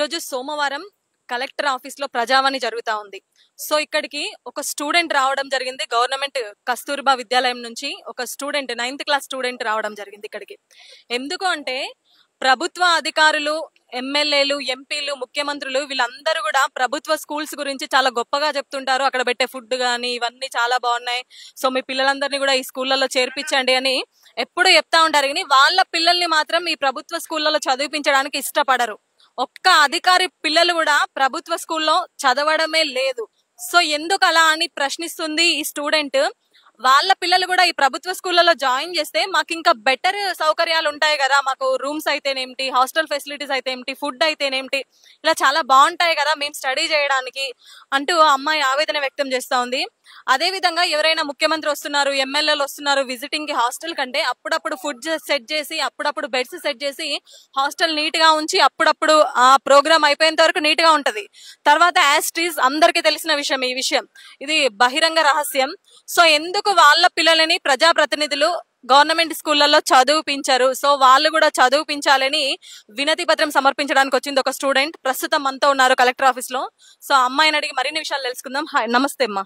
ఈరోజు సోమవారం collector office లో ప్రజావాణి జరుగుతా ఉంది. సో ఇక్కడికి ఒక స్టూడెంట్ రావడం జరిగింది. గవర్నమెంట్ కస్తూర్బా విద్యాలయం నుంచి ఒక స్టూడెంట్ 9th క్లాస్ స్టూడెంట్ రావడం జరిగింది ఇక్కడికి. ఎందుకు అంటే ప్రభుత్వ అధికారులు, ఎమ్మెల్యేలు, ఎంపీలు, ముఖ్యమంత్రులు వీళ్ళందరూ కూడా ప్రభుత్వ స్కూల్స్ గురించి చాలా గొప్పగా చెప్తుంటారు. అక్కడ పెట్టే ఫుడ్ కానీ ఇవన్నీ చాలా బాగున్నాయి, సో మీ పిల్లలందరినీ కూడా ఈ స్కూళ్ళలో చేర్పించండి అని ఎప్పుడు చెప్తా ఉంటారు. కానీ వాళ్ళ పిల్లల్ని మాత్రం ఈ ప్రభుత్వ స్కూళ్ళలో చదివించడానికి ఇష్టపడరు. ఒక్క అధికారి పిల్లలు కూడా ప్రభుత్వ స్కూల్లో చదవడమే లేదు. సో ఎందుకు అలా అని ప్రశ్నిస్తుంది ఈ స్టూడెంట్. వాళ్ళ పిల్లలు కూడా ఈ ప్రభుత్వ స్కూళ్ళలో జాయిన్ చేస్తే మాకు ఇంకా బెటర్ సౌకర్యాలు ఉంటాయి కదా, మాకు రూమ్స్ అయితేనేమిటి, హాస్టల్ ఫెసిలిటీస్ అయితేనేమిటి, ఫుడ్ అయితేనేమిటి, ఇలా చాలా బాగుంటాయి కదా మేము స్టడీ చేయడానికి అంటూ అమ్మాయి ఆవేదన వ్యక్తం చేస్తా ఉంది. అదే విధంగా ఎవరైనా ముఖ్యమంత్రి వస్తున్నారు, ఎమ్మెల్యేలు వస్తున్నారు విజిటింగ్ కి హాస్టల్ కంటే అప్పుడప్పుడు ఫుడ్ సెట్ చేసి, అప్పుడప్పుడు బెడ్స్ సెట్ చేసి హాస్టల్ నీట్ గా ఉంచి, అప్పుడప్పుడు ఆ ప్రోగ్రామ్ అయిపోయేంత వరకు నీట్ గా ఉంటది. తర్వాత యాస్టీస్ అందరికీ తెలిసిన విషయం ఈ విషయం, ఇది బహిరంగ రహస్యం. సో ఎందుకు వాళ్ళ పిల్లలని ప్రజాప్రతినిధులు గవర్నమెంట్ స్కూళ్లలో చదివించారు? సో వాళ్ళు కూడా చదివించాలని వినతి పత్రం సమర్పించడానికి వచ్చింది ఒక స్టూడెంట్. ప్రస్తుతం మనతో ఉన్నారు కలెక్టర్ ఆఫీస్ లో. సో అమ్మాయిని అడిగి మరిన్ని విషయాలు తెలుసుకుందాం. హాయ్, నమస్తే అమ్మా.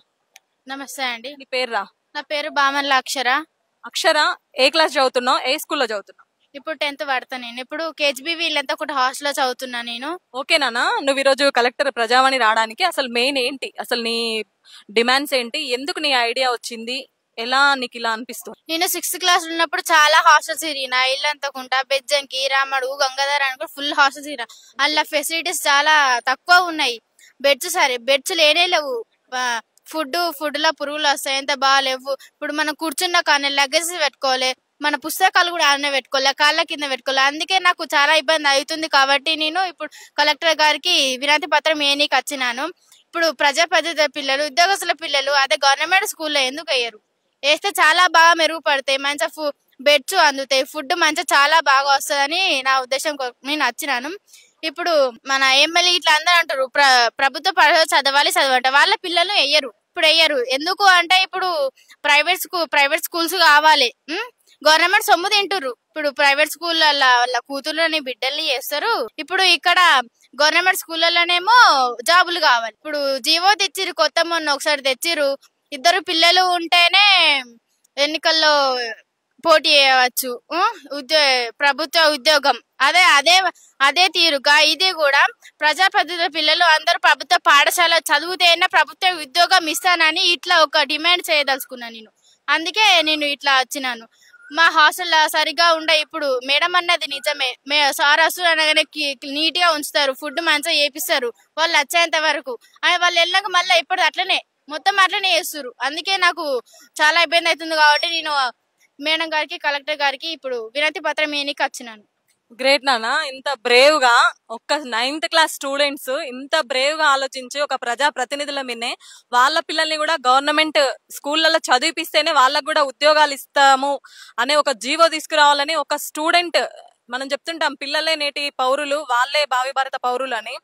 నమస్తే అండి. నీ పేరురా? నా పేరు బామన్ల అక్షర. అక్షర, ఏ క్లాస్ చదువుతున్నావు? ఏ స్కూల్లో చదువుతున్నావు? ఇప్పుడు 10th పడతా. నేను ఇప్పుడు కేజీబీ వీళ్ళంతా ఒకటి హాస్టల్లో చదువుతున్నా నేను. ఓకేనా? నువ్వు ఈరోజు కలెక్టర్ ప్రజావాణి రావడానికి అసలు మెయిన్ ఏంటి, అసలు నీ డిమాండ్స్ ఏంటి, ఎందుకు నీ ఐడియా వచ్చింది, ఎలా నీకు ఇలా అనిపిస్తుంది? నేను 6th క్లాస్ ఉన్నప్పుడు చాలా హాస్టల్స్ తిరిగిన. ఇల్లంతకుంటా, బెజ్జంకి, రామడు, గంగాధర అని ఫుల్ హాస్టల్స్ తిరిగిన. అందులో ఫెసిలిటీస్ చాలా తక్కువ ఉన్నాయి. బెడ్స్ లేనే లేవు. ఫుడ్ లో పురుగులు వస్తాయి, ఎంత బాగాలేవు. ఇప్పుడు మనం కూర్చున్న కానీ లగేజ్ పెట్టుకోవాలి, మన పుస్తకాలు కూడా ఆడనే పెట్టుకోలే, కాళ్ళ కింద పెట్టుకోలే. అందుకే నాకు చాలా ఇబ్బంది అవుతుంది. కాబట్టి నేను ఇప్పుడు కలెక్టర్ గారికి వినతి పత్రం ఏనీకి వచ్చినాను. ఇప్పుడు ప్రజాప్రతినిధుల పిల్లలు, ఉద్యోగస్తుల పిల్లలు అదే గవర్నమెంట్ స్కూల్లో ఎందుకు వేయరు? వేస్తే చాలా బాగా మెరుగుపడతాయి, మంచిగా బెడ్స్ అందుతాయి, ఫుడ్ మంచిగా చాలా బాగా వస్తుందని నా ఉద్దేశం. నేను వచ్చినాను. ఇప్పుడు మన ఎమ్మెల్యే ఇట్లా అందరూ అంటారు ప్రభుత్వ పాఠశాల చదవాలి వాళ్ళ పిల్లలు వేయరు. ఇప్పుడు వేయరు ఎందుకు అంటే ఇప్పుడు ప్రైవేట్ స్కూల్స్ కావాలి. గవర్నమెంట్ సొమ్ము తింటురు. ఇప్పుడు ప్రైవేట్ స్కూళ్ళ వాళ్ళ కూతుర్లని బిడ్డల్ని చేస్తారు. ఇప్పుడు ఇక్కడ గవర్నమెంట్ స్కూళ్ళలోనేమో జాబులు కావాలి. ఇప్పుడు జీవో తెచ్చిరు, కొత్త మొన్న ఒకసారి తెచ్చిరు. 2 పిల్లలు ఉంటేనే ఎన్నికల్లో పోటీ చేయవచ్చు, ప్రభుత్వ ఉద్యోగం. అదే తీరుగా ఇది కూడా ప్రజాప్రతినిధుల పిల్లలు అందరూ ప్రభుత్వ పాఠశాల చదివితేనే ప్రభుత్వ ఉద్యోగం ఇస్తానని ఇట్లా ఒక డిమాండ్ చేయదలుచుకున్నాను నేను. అందుకే నేను ఇట్లా వచ్చినాను. మా హాస్టల్ సరిగా ఉండే. ఇప్పుడు మేడం అన్నది నిజమే, సార్ వస్తున్నారు అనగానే నీట్ గా ఉంచుతారు, ఫుడ్ మంచిగా చేపిస్తారు వాళ్ళు వచ్చేంత వరకు. వాళ్ళు వెళ్ళాక మళ్ళీ ఇప్పుడు అట్లనే మొత్తం అట్లనే చేస్తారు. అందుకే నాకు చాలా ఇబ్బంది అవుతుంది. కాబట్టి నేను మేడం గారికి, కలెక్టర్ గారికి ఇప్పుడు వినతి పత్రం ఏనికి వచ్చినాను. గ్రేట్ నాన్న, ఇంత బ్రేవ్ గా ఒక్క 9th క్లాస్ స్టూడెంట్స్ ఇంత బ్రేవ్ గా ఆలోచించి ఒక ప్రజా ప్రతినిధుల మీదే వాళ్ళ పిల్లల్ని కూడా గవర్నమెంట్ స్కూళ్ళలో చదివిపిస్తేనే వాళ్ళకు కూడా ఉద్యోగాలు ఇస్తాము అనే ఒక జీవో తీసుకురావాలని ఒక స్టూడెంట్, మనం చెప్తుంటాం పిల్లలే నేటి పౌరులు, వాళ్ళే భావి భారత పౌరులు అని.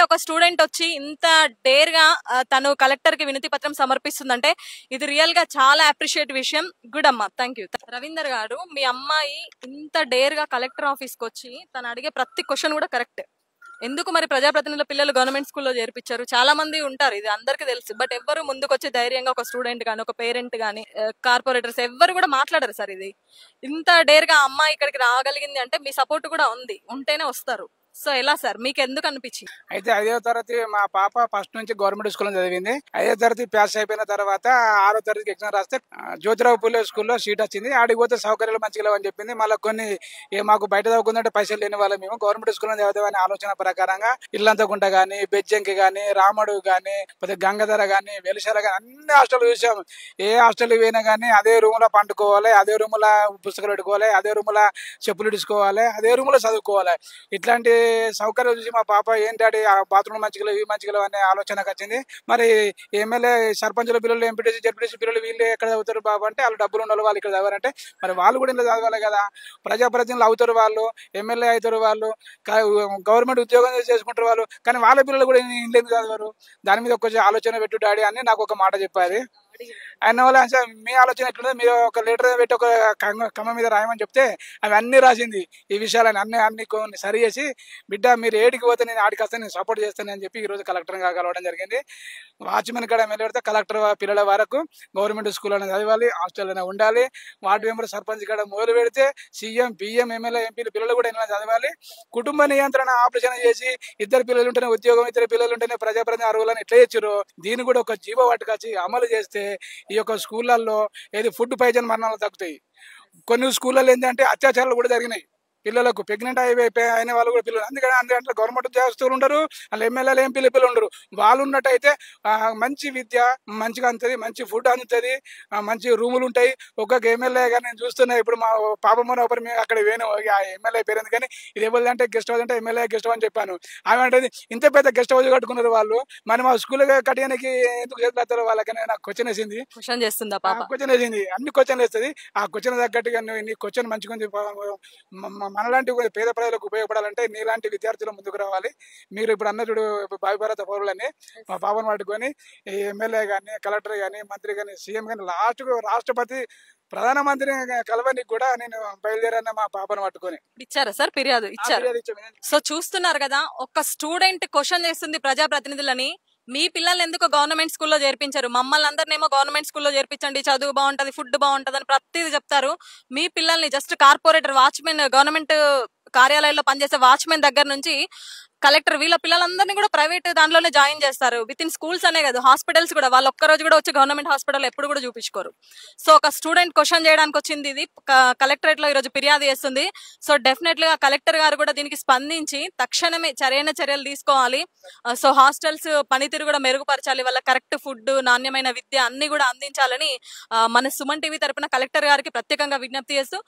ఒక స్టూడెంట్ వచ్చి ఇంత డేర్ గా తను కలెక్టర్ కి వినతి పత్రం సమర్పిస్తుందంటే ఇది రియల్ గా చాలా అప్రిషియేట్ విషయం. గుడ్ అమ్మా, థ్యాంక్ యూ. రవీందర్ గారు, మీ అమ్మాయి ఇంత డేర్ గా కలెక్టర్ ఆఫీస్ కి వచ్చి తను అడిగే ప్రతి క్వశ్చన్ కూడా కరెక్ట్. ఎందుకు మరి ప్రజాప్రతినిధుల పిల్లలు గవర్నమెంట్ స్కూల్లో చేర్పించారు? చాలా మంది ఉంటారు, ఇది అందరికీ తెలుసు. బట్ ఎవ్వరు ముందుకు వచ్చి ధైర్యంగా ఒక స్టూడెంట్ గానీ, ఒక పేరెంట్ గానీ, కార్పొరేటర్స్ ఎవ్వరు కూడా మాట్లాడరు సార్. ఇది ఇంత డేర్ గా అమ్మాయి ఇక్కడికి రాగలిగింది అంటే మీ సపోర్ట్ కూడా ఉంది, ఉంటేనే వస్తారు. సో ఎలా సార్, మీకు ఎందుకు అనిపించింది? అయితే 5వ తరగతి మా పాప ఫస్ట్ నుంచి గవర్నమెంట్ స్కూల్లో చదివింది. 5వ తరగతి పాస్ అయిపోయిన తర్వాత 6వ తరగతికి ఎగ్జామ్ రాస్తే జ్యోతిరావు పూలే స్కూల్లో సీట్ వచ్చింది. ఆడికి పోతే సౌకర్యాలు మంచిగా లేవని చెప్పింది. మళ్ళీ కొన్ని మాకు బయట చదువుకుందంటే పైసలు లేని వాళ్ళం మేము గవర్నమెంట్ స్కూల్లో చదువుతామని ఆలోచన ప్రకారంగా ఇల్లంతకుంట గానీ, బెజ్జంకి గానీ, రామడు గానీ, గంగాధర గానీ, వెలిశాల గానీ అన్ని హాస్టల్ చూసాము. ఏ హాస్టల్ పోయినా గానీ అదే రూమ్ లో పండుకోవాలి, అదే రూమ్ లో పుస్తకాలు పెట్టుకోవాలి, అదే రూమ్ లో చెప్పులు ఇడుచుకోవాలి, అదే రూమ్ లో చదువుకోవాలి. ఇట్లాంటి సౌకర్యాలు చూసి మా పాప ఏంటి ఆ బాత్రూమ్ మంచిగా ఇవి మంచిగా అనే ఆలోచనకు వచ్చింది. మరి ఎమ్మెల్యే, సర్పంచుల పిల్లలు, ఎంపీటీసీ, జడ్పీటీసీ పిల్లలు వీళ్ళు ఎక్కడ చదువుతారు బాబు అంటే వాళ్ళు డబ్బులు ఉండాలి, వాళ్ళు ఇక్కడ చదవాలంటే మరి వాళ్ళు కూడా ఇలా చదవాలి కదా. ప్రజాప్రతినిధులు అవుతారు వాళ్ళు, ఎమ్మెల్యే అవుతారు వాళ్ళు, గవర్నమెంట్ ఉద్యోగం చేసుకుంటారు వాళ్ళు, కానీ వాళ్ళ పిల్లలు కూడా ఇంట్లో చదవరు. దాని మీద ఒక ఆలోచన పెట్టు డాడీ అని నాకు ఒక మాట చెప్పాలి. ఆయన వల్ల మీ ఆలోచన ఎట్లుందో మీరు ఒక లెటర్ పెట్టి ఒక కమ్మ మీద రాయమని చెప్తే అవి అన్ని రాసింది. ఈ విషయాలని అన్ని కొన్ని సరి చేసి బిడ్డ మీరు ఏడికి పోతే నేను ఆడికి వస్తే నేను సపోర్ట్ చేస్తానని చెప్పి ఈరోజు కలెక్టర్ కలవడం జరిగింది. వాచ్మెన్ కూడా వెళ్ళి కలెక్టర్ పిల్లల వరకు గవర్నమెంట్ స్కూల్లోనే చదవాలి, హాస్టల్లోనే ఉండాలి. వార్డు మెంబర్ సర్పంచ్ కూడా మొదలు పెడితే సీఎం పిఎం ఎమ్మెల్యే ఎంపీలు పిల్లలు కూడా ఇలా చదవాలి. కుటుంబ నియంత్రణ ఆపరేషన్ చేసి ఇద్దరు పిల్లలు ఉంటేనే ఉద్యోగం, ఇద్దరు పిల్లలు ఉంటేనే ప్రజాప్రతినిధి అర్హులని ఎట్లా చేర్చారు దీన్ని కూడా ఒక జీవో పట్టుకొచ్చి అమలు చేస్తే ఈ యొక్క స్కూళ్ళల్లో ఏది ఫుడ్ పాయిజన్ మరణాలు తగ్గుతాయి. కొన్ని స్కూళ్ళల్లో ఏంటంటే అత్యాచారాలు కూడా జరిగినాయి. పిల్లలకు ప్రెగ్నెంట్ అయిన వాళ్ళు కూడా పిల్లలు అందుకంటే గవర్నమెంట్ ఉద్యోగస్తులు ఉండరు, వాళ్ళు ఎమ్మెల్యేలు ఎంపీలు పిల్లలు ఉండరు. వాళ్ళు ఉన్నట్టయితే మంచి విద్య మంచిగా అందుతుంది, మంచి ఫుడ్ అందుతుంది, మంచి రూములు ఉంటాయి. ఒక్కొక్క ఎమ్మెల్యే గారు నేను చూస్తున్నా ఇప్పుడు మా పాపమ్మని ఒకరి మేము అక్కడ వేను ఆ ఎమ్మెల్యే పేరు కానీ ఇది ఎవరిదంటే గెస్ట్ హౌస్ అంటే ఎమ్మెల్యే గెస్ట్ హౌస్ అని చెప్పాను. ఆమె అంటే ఇంత పెద్ద గెస్ట్ హౌస్ కట్టుకున్నారు వాళ్ళు, మరి మా స్కూల్ కట్టడానికి ఎందుకు చేతులు వాళ్ళకనే నాకు క్వశ్చన్ వేసింది. క్వశ్చన్ వేసింది, అన్ని క్వశ్చన్లు వేస్తుంది. ఆ క్వశ్చన్ తగ్గట్టుగా నీ క్వశ్చన్ మంచిగా మనలాంటి పేద ప్రజలకు ఉపయోగపడాలంటే నీలాంటి విద్యార్థులు ముందుకు రావాలి. మీరు ఇప్పుడు అన్నచుడు భావిభారత పౌరులని మా పాపను పట్టుకొని ఎమ్మెల్యే కానీ కలెక్టర్ కానీ మంత్రి కానీ సీఎం కానీ లాస్ట్కు రాష్ట్రపతి ప్రధానమంత్రి కలవనికి కూడా నేను బయలుదేరాను మా పాపను పట్టుకొని. ఇచ్చారా సార్ ఫిర్యాదు? ఇచ్చారు. సో చూస్తున్నారు కదా, ఒక స్టూడెంట్ క్వశ్చన్ చేస్తుంది ప్రజాప్రతినిధులని, మీ పిల్లలు ఎందుకు గవర్నమెంట్ స్కూల్లో చేర్పించారు, మమ్మల్ని అందరినేమో గవర్నమెంట్ స్కూల్లో చేర్పించండి, చదువు బాగుంటది, ఫుడ్ బాగుంటది అని ప్రతిదీ చెప్తారు. మీ పిల్లల్ని జస్ట్ కార్పొరేటర్ వాచ్మెన్, గవర్నమెంట్ కార్యాలయంలో పనిచేసే వాచ్మెన్ దగ్గర నుంచి కలెక్టర్ వీళ్ళ పిల్లలందరినీ కూడా ప్రైవేట్ దాంట్లోనే జాయిన్ చేస్తారు. విత్ ఇన్ స్కూల్స్ అనే కాదు, హాస్పిటల్స్ కూడా వాళ్ళు ఒక్కరోజు కూడా వచ్చి గవర్నమెంట్ హాస్పిటల్ ఎప్పుడు కూడా చూపించుకోరు. సో ఒక స్టూడెంట్ క్వశ్చన్ చేయడానికి వచ్చింది, ఇది కలెక్టరేట్ లో ఈరోజు ఫిర్యాదు చేస్తుంది. సో డెఫినెట్లీ గా కలెక్టర్ గారు కూడా దీనికి స్పందించి తక్షణమే సరైన చర్యలు తీసుకోవాలి. సో హాస్టల్స్ పనితీరు కూడా మెరుగుపరచాలి, వాళ్ళ కరెక్ట్ ఫుడ్, నాణ్యమైన విద్య అన్ని కూడా అందించాలని మన సుమన్ టీవీ తరపున కలెక్టర్ గారికి ప్రత్యేకంగా విజ్ఞప్తి చేస్తూ